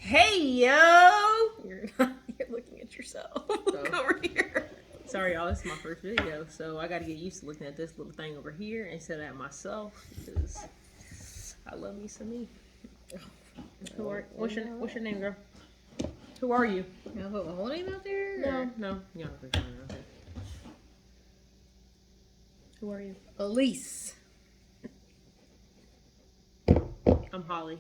Hey, yo! You're looking at yourself. Look over here. Sorry, y'all. This is my first video, so I got to get used to looking at this little thing over here instead of at myself because I love me some me. What's your name, girl? Who are you? You want to put my whole name out there? No. You don't put your name out there. Who are you? Elise. I'm Holly.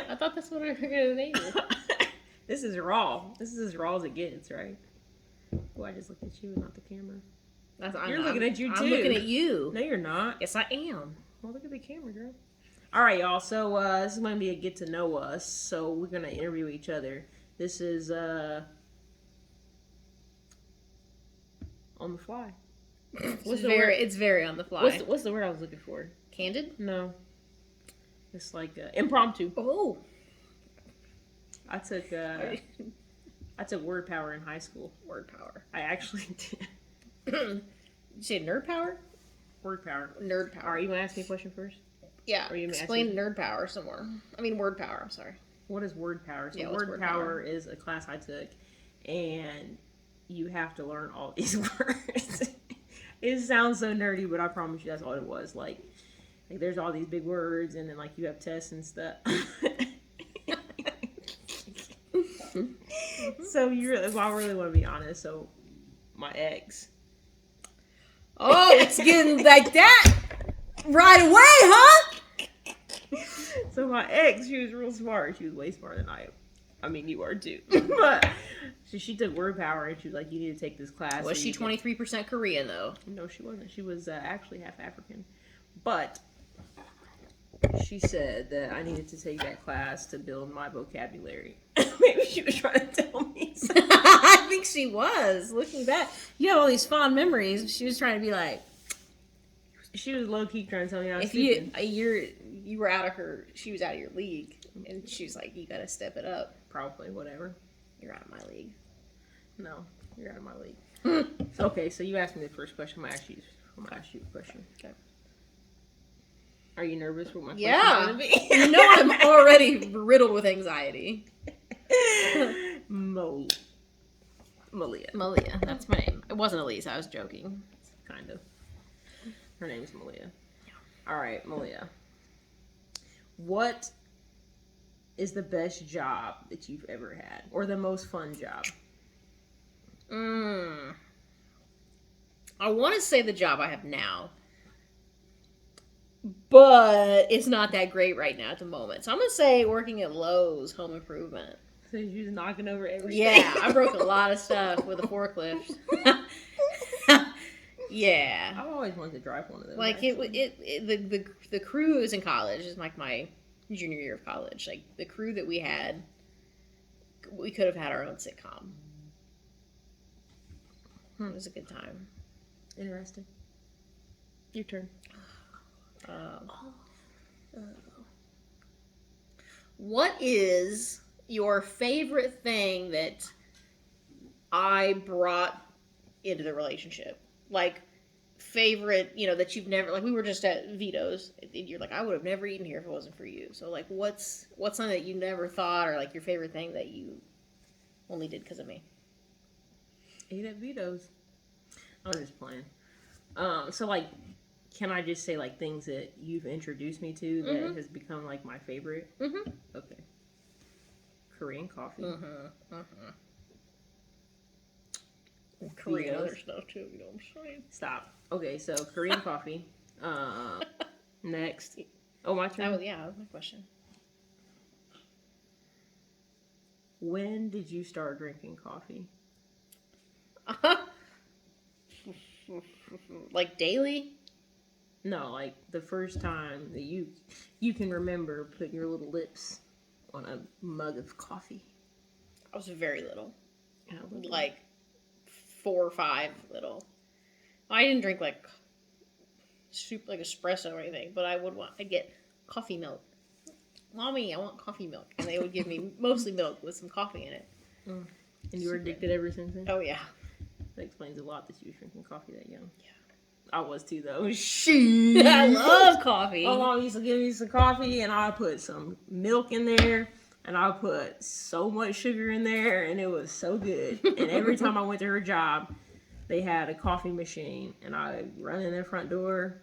I thought that's what I was going to name you. This is raw. This is as raw as it gets, right? Oh, I just looked at you and not the camera. You're looking at you, too. I'm looking at you. No, you're not. Yes, I am. Well, look at the camera, girl. All right, y'all. So this is going to be a get to know us. So we're going to interview each other. This is on the fly. It's very on the fly. What's the word I was looking for? Candid? No. It's like impromptu. Oh. I took word power in high school. Word power. I actually did. Did you say nerd power? Word power. Nerd power. All right, you want to ask me a question first? Yeah. Explain nerd power some more. I mean, word power. I'm sorry. What is word power? So yeah, word power is a class I took, and you have to learn all these words. It sounds so nerdy, but I promise you that's all it was. Like there's all these big words, and then like you have tests and stuff. So well, I really want to be honest. So my ex. Oh, it's getting like that right away, huh? So my ex, she was real smart. She was way smarter than I am. I mean, you are too. But so she took word power, and she was like, "You need to take this class." Was she 23% Korean though? No, she wasn't. She was actually half African. But she said that I needed to take that class to build my vocabulary. Maybe she was trying to tell me something. I think she was. Looking back, you have all these fond memories. She was trying to be like, she was low key trying to tell me I was you were out of her, she was out of your league, and she was like, you gotta step it up. Probably, whatever. You're out of my league. No, you're out of my league. Okay, so you asked me the first question. I'm gonna ask you a question. Okay. Are you nervous for my question? Yeah. You know I'm already riddled with anxiety. Malia. Malia, that's my name. It wasn't Elise, I was joking. Kind of. Her name is Malia. All right, Malia. What is the best job that you've ever had? Or the most fun job? I want to say the job I have now. But it's not that great right now at the moment. So I'm going to say working at Lowe's Home Improvement. So you're just knocking over everything? Yeah, I broke a lot of stuff with a forklift. Yeah. I've always wanted to drive one of those. Like, the crew is in college. It's like my junior year of college. Like, the crew that we had, we could have had our own sitcom. It was a good time. Interesting. Your turn. What is your favorite thing that I brought into the relationship? Like, favorite, that you've never, like, we were just at Vito's, and you're like, I would have never eaten here if it wasn't for you. So, like, what's something that you never thought, or, like, your favorite thing that you only did because of me? Ate at Vito's. I was just playing. So, like, can I just say, like, things that you've introduced me to that has become, like, my favorite? Mm-hmm. Okay. Korean coffee. Korean other stuff, too, you know what I'm saying? Stop. Okay, so Korean coffee. Next. Oh, my turn? That was my question. When did you start drinking coffee? Like, daily? No, like the first time that you can remember putting your little lips on a mug of coffee. I was very little. Yeah, like 4 or 5 little. I didn't drink like soup, like espresso or anything, but I'd get coffee milk. Mommy, I want coffee milk. And they would give me mostly milk with some coffee in it. And you were addicted ever since then? Oh, yeah. That explains a lot that you were drinking coffee that young. Yeah. I was too though. Shit. I love coffee. My mom used to give me some coffee, and I put some milk in there, and I put so much sugar in there, and it was so good. And every time I went to her job, they had a coffee machine, and I run in their front door,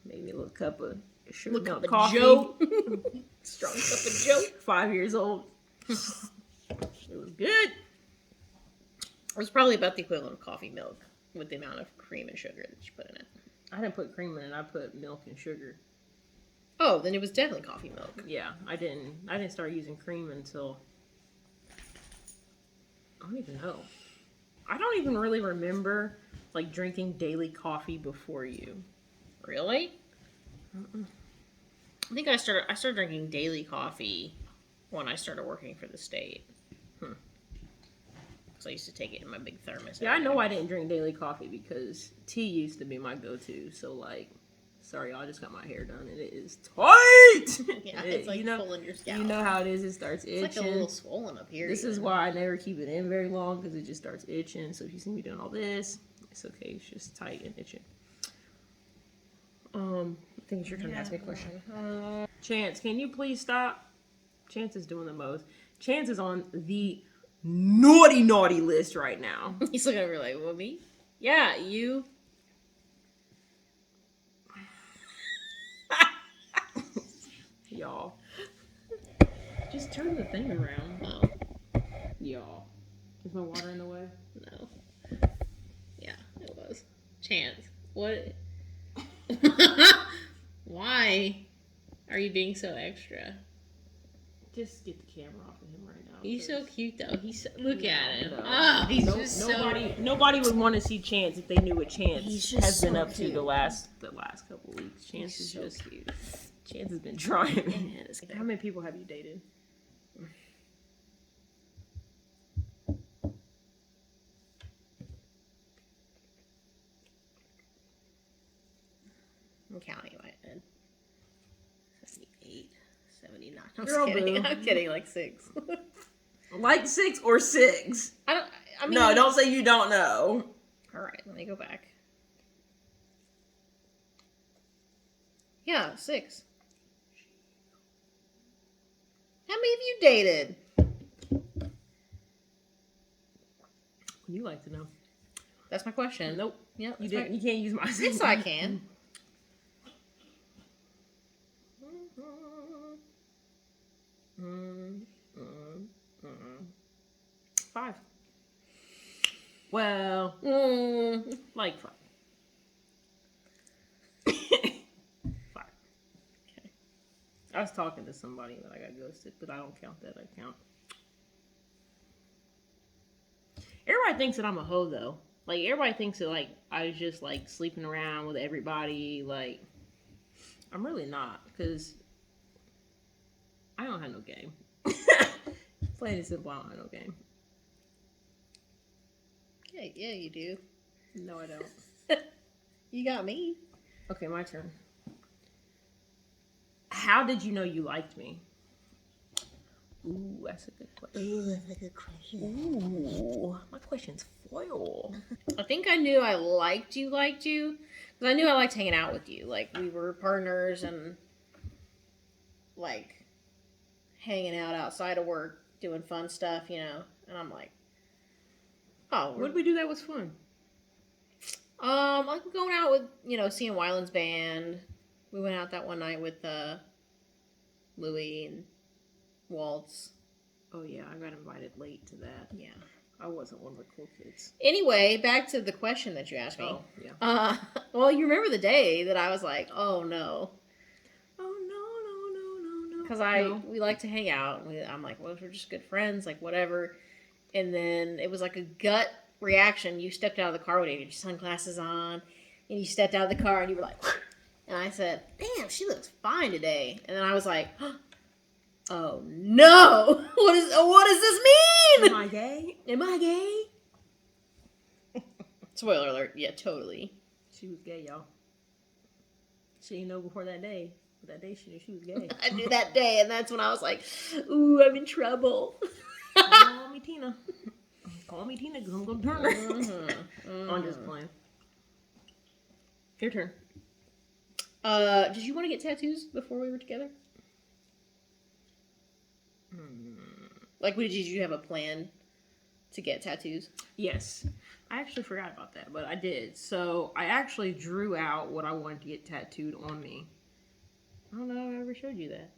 made me a little cup of sugar milk coffee. Joe. Strong cup of Joe. 5 years old. It was good. It was probably about the equivalent of coffee milk with the amount of cream and sugar that you put in it. I didn't put cream in it. I put milk and sugar. Oh, then it was definitely coffee milk. Yeah, I didn't start using cream until I don't even know. I don't even really remember like drinking daily coffee before you. Really? I think I started drinking daily coffee when I started working for the state. Because I used to take it in my big thermos. Yeah, I know I didn't drink daily coffee because tea used to be my go-to. So like, sorry, y'all, I just got my hair done and it is tight. Yeah, it's like pulling your scalp. You know how it is. It starts itching. It's like a little swollen up here. This is why I never keep it in very long because it just starts itching. So if you see me doing all this, it's okay. It's just tight and itching. I think it's your turn to ask me a question. Chance, can you please stop? Chance is doing the most. Chance is on the naughty list right now. He's looking over like, well, me? Yeah, you. Y'all. Just turn the thing around. Oh. Y'all. Is my water in the way? No. Yeah, it was. Chance. What? Why are you being so extra? Just get the camera off of him right now. He's so cute though. Look at him. No. Oh, he's just nobody would want to see Chance if they knew what Chance has been up cute. to the last couple weeks. Chance He's is so just cute. Chance has been trying. Man, How many people have you dated? I'm counting in my head. 78, 79. I'm Girl, just kidding. boo. I'm kidding, like 6. Like 6 or 6? I mean, No, don't say you don't know. Alright, let me go back. Yeah, 6. How many have you dated? You like to know. That's my question. Nope. Yep. You didn't. You can't use my. Yes, I can. Five. Well, like 5. 5. Okay. I was talking to somebody that I got ghosted, but I don't count that. I count. Everybody thinks that I'm a hoe, though. Like, everybody thinks that, like, I was just, like, sleeping around with everybody. Like, I'm really not, because I don't have no game. Plain and simple, I don't have no game. Yeah, you do. No, I don't. You got me. Okay, my turn. How did you know you liked me? Ooh, that's a good question. Ooh, that's a good question. Ooh, my question's foil. I think I knew I liked you. Because I knew I liked hanging out with you. Like, we were partners and, like, hanging out outside of work, doing fun stuff, you know? And I'm like, oh. What did we do that was fun? Like, going out with, you know, seeing Wyland's band. We went out that one night with, Louie and Waltz. Oh, yeah, I got invited late to that. Yeah. I wasn't one of the cool kids. Anyway, back to the question that you asked me. Oh, yeah. Well, you remember the day that I was like, oh, no. Oh, no. Because we like to hang out. I'm like, well, we're just good friends, like, whatever. And then it was like a gut reaction. You stepped out of the car with your sunglasses on, and you stepped out of the car, and you were like, and I said, damn, she looks fine today. And then I was like, oh, no. What does this mean? Am I gay? Am I gay? Spoiler alert. Yeah, totally. She was gay, y'all. She didn't know before that day. But that day she knew she was gay. I knew that day, and that's when I was like, ooh, I'm in trouble. Call me Tina. Call me Tina because I'm going to turn her. I'm just playing. Your turn. Did you want to get tattoos before we were together? Like, did you have a plan to get tattoos? Yes. I actually forgot about that, but I did. So I actually drew out what I wanted to get tattooed on me. I don't know if I ever showed you that.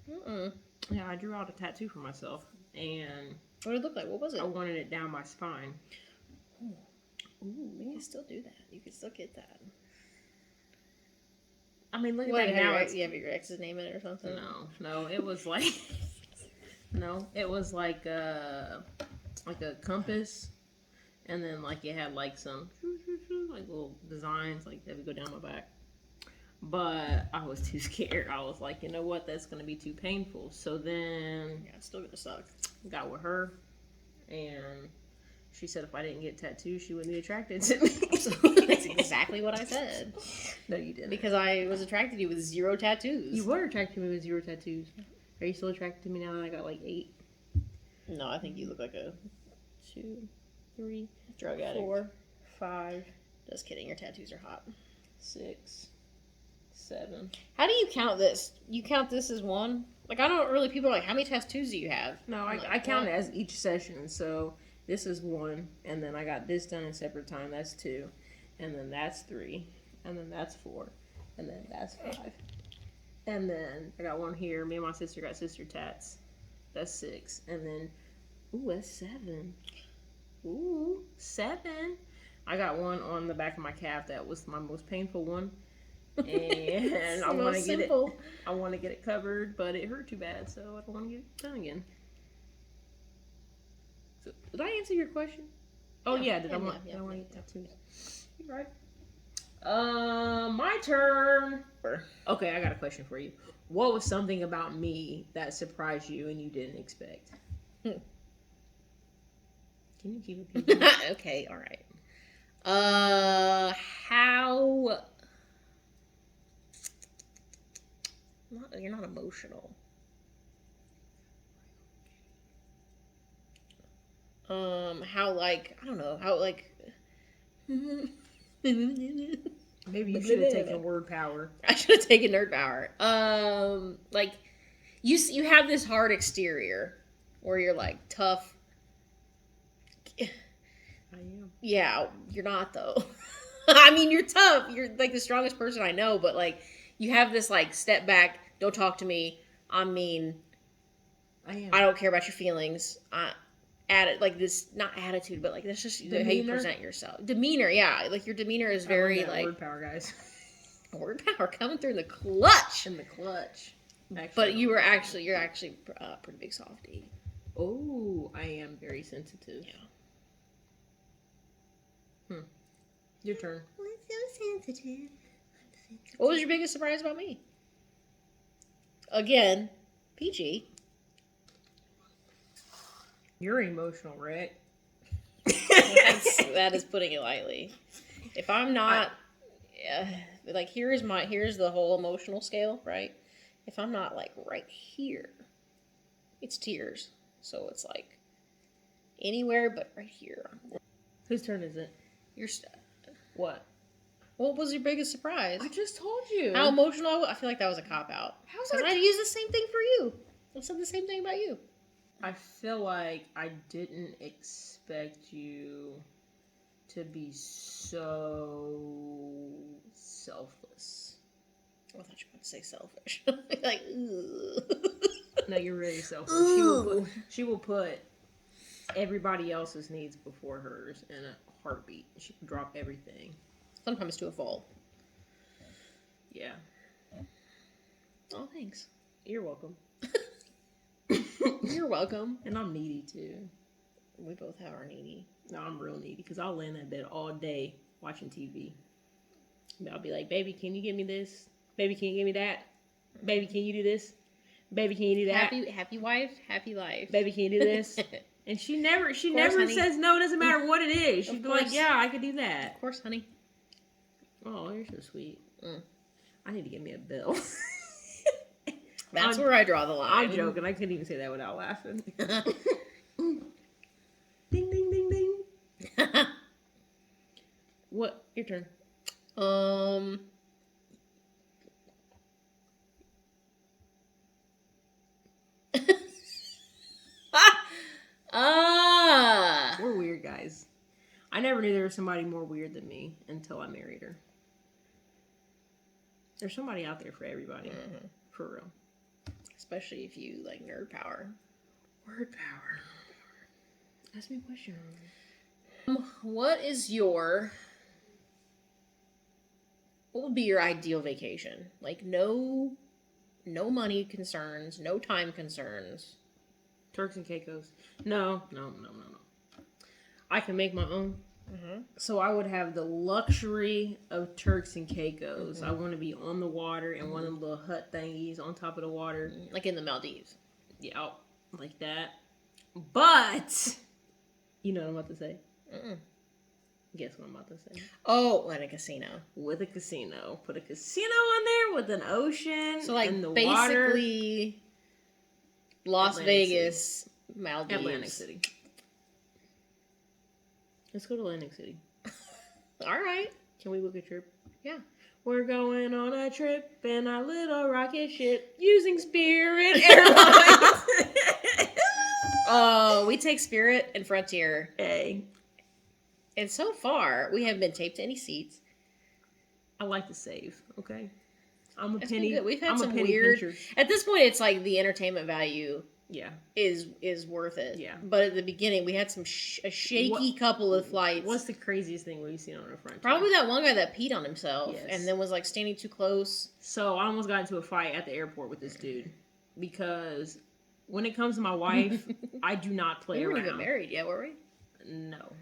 Yeah, I drew out a tattoo for myself, and what did it look like? What was it? I wanted it down my spine. Ooh, you can still do that. You can still get that. I mean, look at What, that have now. You have your ex's name in it or something? No, it was like it was like a compass, and then like it had like some like little designs like that would go down my back. But I was too scared. I was like, you know what, that's gonna be too painful. So then Yeah, it's still gonna suck. Got with her, and she said if I didn't get tattoos, she wouldn't be attracted to me. That's exactly what I said. No, you didn't. Because I was attracted to you with 0 tattoos. You were attracted to me with 0 tattoos. Are you still attracted to me now that I got like 8? No, I think you look like a 2, 3, drug addict. 4, 5. Just kidding. Your tattoos are hot. 6, 7. How do you count this? You count this as one? Like, I don't really. People are like, how many tattoos do you have? No, I count it as each session. So this is 1, and then I got this done in separate time. That's 2, and then that's 3, and then that's 4, and then that's 5, and then I got 1 here. Me and my sister got sister tats. That's 6, and then that's 7. Ooh, 7. I got 1 on the back of my calf. That was my most painful one. And I want to get it. I want to get it covered, but it hurt too bad, so I don't want to get it done again. So, did I answer your question? Oh yeah, did I want to get tattoos? You're right. My turn. Okay, I got a question for you. What was something about me that surprised you and you didn't expect? Can you keep it PG? Okay, all right. How? You're not emotional. How, like, I don't know, how, like. Maybe you should have taken word power. I should have taken nerd power. Like, you have this hard exterior where you're like tough. I am. Yeah, you're not though. I mean, you're tough. You're like the strongest person I know, but like you have this like step back. Don't talk to me. I'm mean. I am. I don't care about your feelings. Like this, not attitude, but like that's just how you present yourself. Demeanor, yeah. Like your demeanor is very like word power, guys. Word power coming through in the clutch. In the clutch. Actually, but you're actually pretty big softie. Oh, I am very sensitive. Yeah. Your turn. I'm so sensitive. What was your biggest surprise about me? Again, PG. You're an emotional wreck. That is putting it lightly. If I'm not, like here's the whole emotional scale, right? If I'm not like right here, it's tears. So it's like anywhere but right here. Whose turn is it? What? What was your biggest surprise? I just told you. How emotional? I feel like that was a cop-out. How's that? I used the same thing for you. I said the same thing about you. I feel like I didn't expect you to be so selfless. I thought you were going to say selfish. Like, no, you're really selfish. She will put everybody else's needs before hers in a heartbeat. She can drop everything. Sometimes to a fault. Yeah. Oh, thanks. You're welcome. You're welcome. And I'm needy too. We both have our needy. No, I'm real needy because I'll lay in that bed all day watching TV. And I'll be like, baby, can you give me this? Baby, can you give me that? Baby, can you do this? Baby, can you do that? Happy wife, happy life. Baby, can you do this? And she never honey. says no. It doesn't matter what it is. She'd be like, yeah, I could do that. Of course, honey. Oh, you're so sweet. I need to get me a bill. That's where I draw the line. I'm joking. I couldn't even say that without laughing. Ding, ding, ding, ding. What? Your turn. I never knew there was somebody more weird than me until I married her. There's somebody out there for everybody. Mm-hmm. For real. Especially if you like nerd power. Word power. Ask me a question. What would be your ideal vacation? Like no money concerns, no time concerns. Turks and Caicos. No. I can make my own. Mm-hmm. So I would have the luxury of Turks and Caicos. Mm-hmm. I want to be on the water in one of them little hut thingies on top of the water. Like in the Maldives. Yeah, like that. But, you know what I'm about to say? Mm-mm. Guess what I'm about to say? Oh, at a casino. With a casino. Put a casino on there with an ocean. So like and the basically water. Las Vegas, Maldives. Atlantic City. Let's go to Atlantic City. All right. Can we book a trip? Yeah. We're going on a trip in our little rocket ship using Spirit Airlines. Oh, we take Spirit and Frontier. Hey. And so far, we haven't been taped to any seats. I like to save, okay? I'm a It's penny. been good. We've had I'm some a penny weird. pincher. At this point, it's like the entertainment value Yeah. is worth it. Yeah. But at the beginning, we had a shaky couple of flights. What's the craziest thing we've seen on our front? Probably that one guy that peed on himself Yes. and then was like standing too close. So I almost got into a fight at the airport with this dude because when it comes to my wife, I do not play We weren't around. even married yet, were we? No.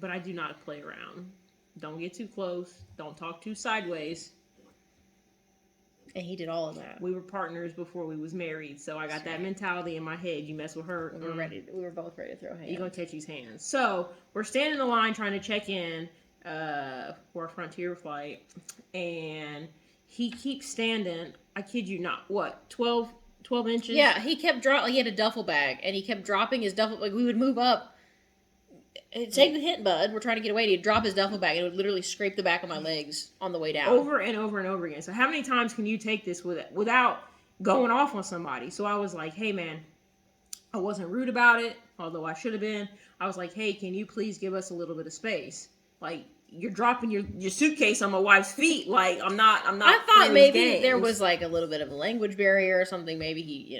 But I do not play around. Don't get too close. Don't talk too sideways. And he did all of that. We were partners before we was married, so I got That's that right. mentality in my head. You mess with her, We were ready. We were both ready to throw hands. you're gonna catch these hands. So we're standing in the line trying to check in for a Frontier flight, and he keeps standing. I kid you not. What 12 inches? Yeah, he kept dropping. He had a duffel bag, and he kept dropping his duffel. Like we would move up. Take the hint, bud. We're trying to get away. And he'd drop his duffel bag, and it would literally scrape the back of my legs on the way down. Over and over and over again. So how many times can you take this without going off on somebody? So I was like, hey man, I wasn't rude about it, although I should have been. I was like, hey, can you please give us a little bit of space? Like, you're dropping your suitcase on my wife's feet. Like, I'm not. I thought playing maybe these games. there was like a little bit of a language barrier or something. Maybe he,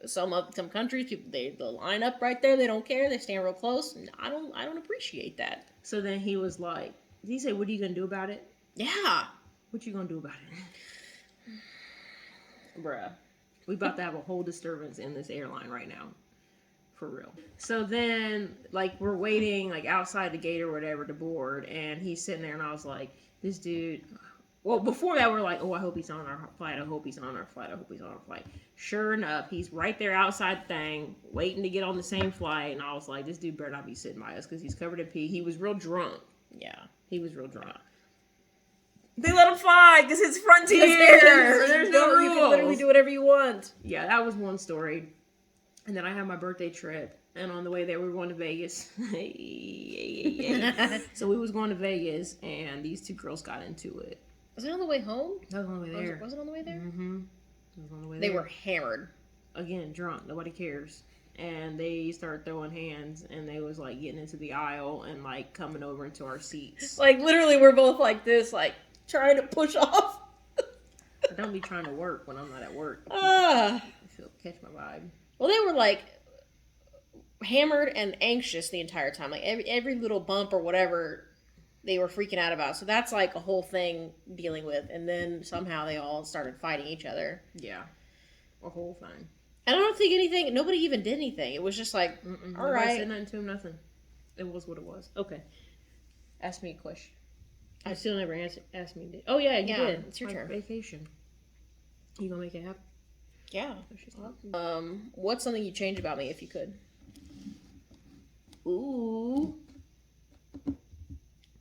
some countries people they'll line up right there. They don't care. They stand real close. And I don't appreciate that. So then he was like, did he say, what are you gonna do about it? Yeah. What you gonna do about it? Bruh. We about to have a whole disturbance in this airline right now. For real. So then, like, we're waiting, like, outside the gate or whatever to board, and he's sitting there, and I was like, this dude... Well, before that, we're like, oh, I hope he's on our flight. I hope he's on our flight. I hope he's on our flight. Sure enough, he's right there outside the thing, waiting to get on the same flight, and I was like, this dude better not be sitting by us, because he's covered in pee. He was real drunk. Yeah. He was real drunk. They let him fly because it's Frontier. There's no rules. You can literally do whatever you want. Yeah, that was one story. And then I had my birthday trip, and on the way there, we were going to Vegas. So we was going to Vegas, and these two girls got into it. Was it on the way home? That was on the way there. Was it on the way there? Mm-hmm. It was on the way They there. were hammered. Again, drunk. Nobody cares. And they started throwing hands, and they was like getting into the aisle and like coming over into our seats. Like literally, we're both like this, like trying to push off. I don't be trying to work when I'm not at work. Catch my vibe. Well, they were like hammered and anxious the entire time. Like every little bump or whatever, they were freaking out about. So that's like a whole thing dealing with. And then somehow they all started fighting each other. Yeah, a whole thing. And I don't think nobody even did anything. It was just like, all right. Said nothing to him, nothing. It was what it was. Okay. Ask me a question. I still never asked me. Oh, yeah, you did. It's your turn. Vacation. You gonna make it happen? Yeah. What's something you'd change about me if you could? Ooh.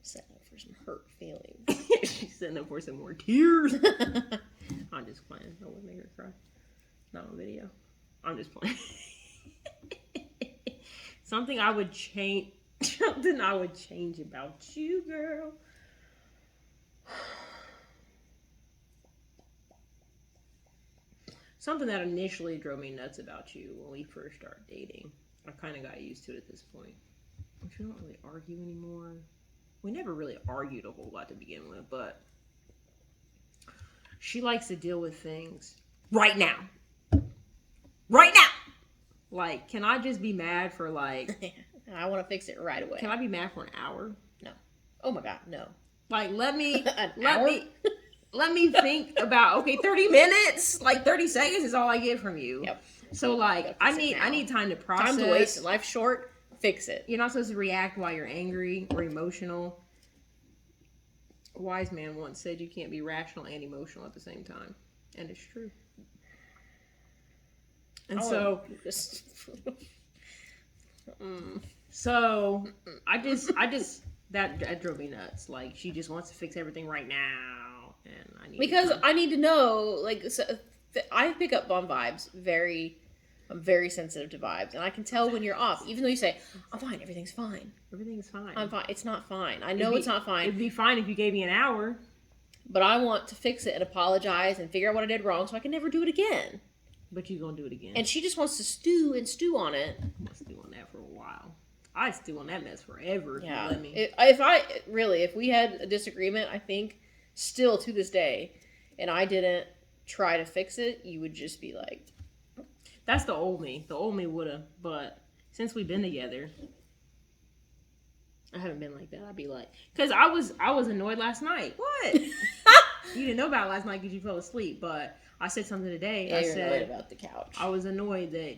Setting up for some hurt feelings. She's setting up for some more tears. I'm just playing. I wouldn't make her cry. Not on video. I'm just playing. Something I would change. Something I would change about you, girl. Something that initially drove me nuts about you when we first started dating. I kind of got used to it at this point. which we don't really argue anymore. We never really argued a whole lot to begin with, but she likes to deal with things right now. Right now! Like, can I just be mad for like... I want to fix it right away. Can I be mad for an hour? No. Oh my God, no. Like, let me think about, okay, 30 minutes? Like, 30 seconds is all I get from you. Yep. So, like, I need time to process. Time to waste. Life's short. Fix it. You're not supposed to react while you're angry or emotional. A wise man once said you can't be rational and emotional at the same time. And it's true. And so I just that drove me nuts. Like, she just wants to fix everything right now, and I need to know. Like, so, I pick up on vibes. I'm very sensitive to vibes, and I can tell when you're off. Even though you say, "I'm fine, everything's fine, everything's fine," I'm fine. It's not fine. I know it's not fine. It'd be fine if you gave me an hour, but I want to fix it and apologize and figure out what I did wrong, so I can never do it again. But you're gonna do it again. And she just wants to stew on it. I'm gonna stew on that for a while. I stew on that mess forever. Yeah. Let me. If we had a disagreement, I think still to this day, and I didn't try to fix it, you would just be like, that's the old me. The old me woulda. But since we've been together, I haven't been like that. I'd be like, because I was annoyed last night. What? You didn't know about it last night because you fell asleep, but I said something today. Yeah, I you're said annoyed about the couch. I was annoyed that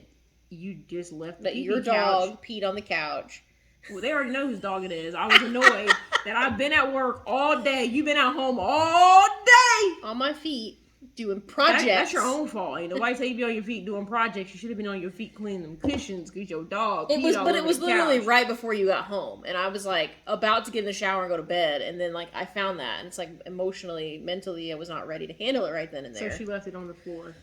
you just left that your dog peed on the couch. Well, they already know whose dog it is. I was annoyed that I've been at work all day. You've been at home all day on my feet doing projects. That's your own fault. You know why you say you be on your feet doing projects? You should have been on your feet cleaning them cushions because your dog. It was literally right before you got home, and I was like about to get in the shower and go to bed, and then like I found that, and it's like emotionally, mentally, I was not ready to handle it right then and there. So she left it on the floor.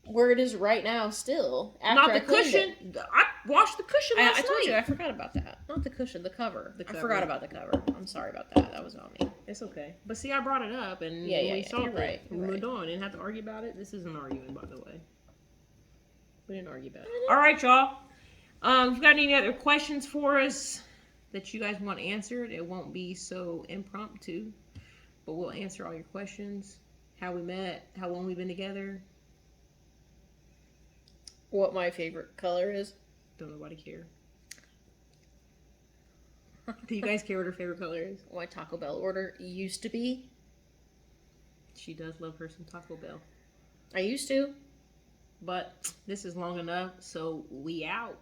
Where it is right now, still. Not the cushion. I washed the cushion last night. I told you, I forgot about that. Not the cushion, the cover. I forgot about the cover. I'm sorry about that. That was on me. It's okay. But see, I brought it up, and we saw it. We moved on. Didn't have to argue about it. This isn't arguing, by the way. We didn't argue about it. All right, y'all. If you got any other questions for us that you guys want answered, it won't be so impromptu, but we'll answer all your questions. How we met, how long we've been together. What my favorite color is? Don't nobody care. Do you guys care what her favorite color is? My Taco Bell order used to be. She does love her some Taco Bell. I used to. But this is long enough, so we out.